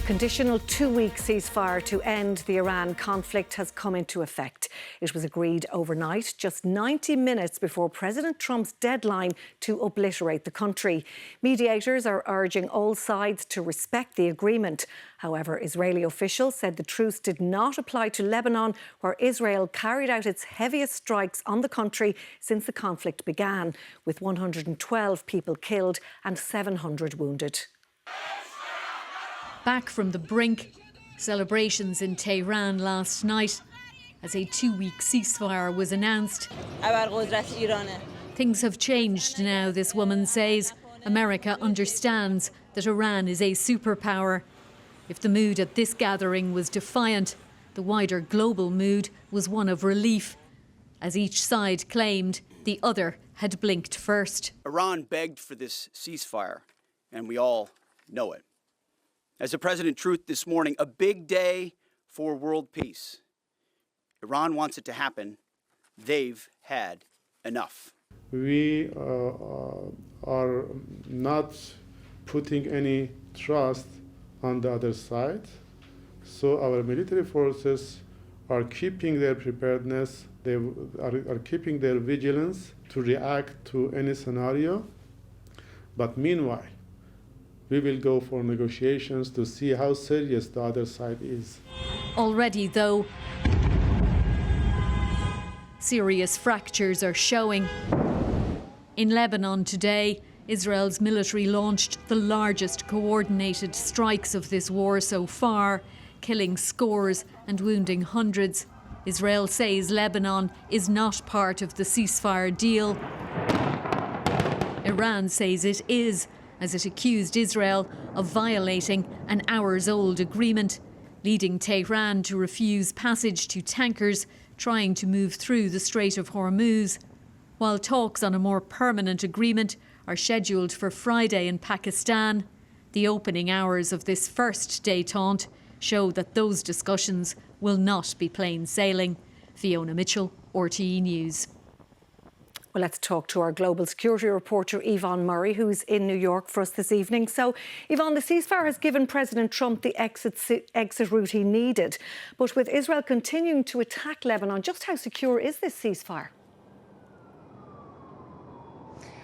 conditional two-week ceasefire to end the Iran conflict has come into effect. It was agreed overnight, just 90 minutes before President Trump's deadline to obliterate the country. Mediators are urging all sides to respect the agreement. However, Israeli officials said the truce did not apply to Lebanon, where Israel carried out its heaviest strikes on the country since the conflict began, with 112 people killed and 700 wounded. Back from the brink, celebrations in Tehran last night as a two-week ceasefire was announced. Things have changed now, this woman says. America understands that Iran is a superpower. If the mood at this gathering was defiant, the wider global mood was one of relief, as each side claimed the other had blinked first. Iran begged for this ceasefire, and we all know it. As the President truth this morning, a big day for world peace. Iran wants it to happen. They've had enough. We are not putting any trust on the other side. So our military forces are keeping their preparedness, they are keeping their vigilance to react to any scenario. But meanwhile, we will go for negotiations to see how serious the other side is. Already, though, serious fractures are showing. In Lebanon today, Israel's military launched the largest coordinated strikes of this war so far, killing scores and wounding hundreds. Israel says Lebanon is not part of the ceasefire deal. Iran says it is, as it accused Israel of violating an hours-old agreement, leading Tehran to refuse passage to tankers trying to move through the Strait of Hormuz, while talks on a more permanent agreement are scheduled for Friday in Pakistan. The opening hours of this first détente show that those discussions will not be plain sailing. Fiona Mitchell, RTE News. Well, let's talk to our global security reporter, Yvonne Murray, who's in New York for us this evening. So, Yvonne, the ceasefire has given President Trump the exit route he needed. But with Israel continuing to attack Lebanon, just how secure is this ceasefire?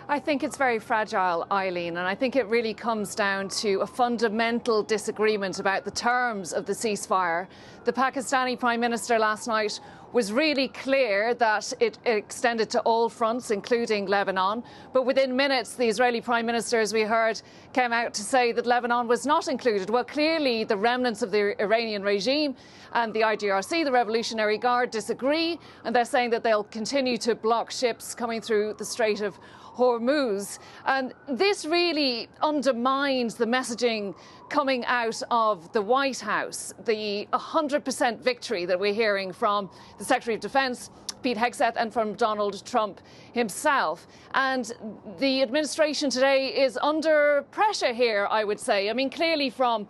I think it's very fragile, Eileen, and I think it really comes down to a fundamental disagreement about the terms of the ceasefire. The Pakistani Prime Minister last night was really clear that it extended to all fronts, including Lebanon. But within minutes, the Israeli Prime Minister, as we heard, came out to say that Lebanon was not included. Well, clearly the remnants of the Iranian regime and the IDRC, the Revolutionary Guard, disagree, and they're saying that they'll continue to block ships coming through the Strait of Hormuz. And this really undermines the messaging coming out of the White House, the 100% victory that we're hearing from the Secretary of Defense, Pete Hegseth, and from Donald Trump himself. And the administration today is under pressure here, I would say. I mean, clearly from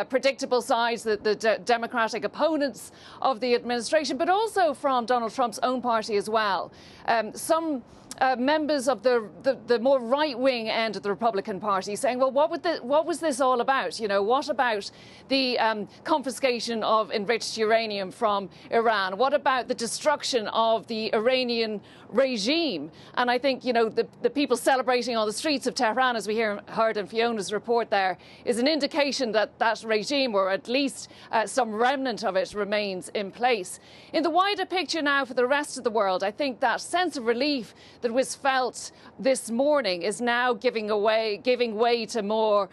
predictable sides, the Democratic opponents of the administration, but also from Donald Trump's own party as well. Some members of the more right-wing end of the Republican Party saying, well, what was this all about? You know, what about the confiscation of enriched uranium from Iran? What about the destruction of the Iranian regime? And I think, you know, the people celebrating on the streets of Tehran, as we heard in Fiona's report there, is an indication that that regime, or at least some remnant of it, remains in place. In the wider picture now for the rest of the world, I think that sense of relief that was felt this morning is now giving way to more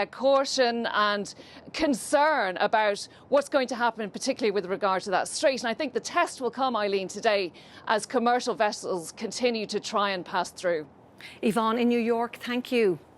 caution and concern about what's going to happen, particularly with regard to that strait. And I think the test will come, Eileen, today as commercial vessels continue to try and pass through. Yvonne in New York, thank you.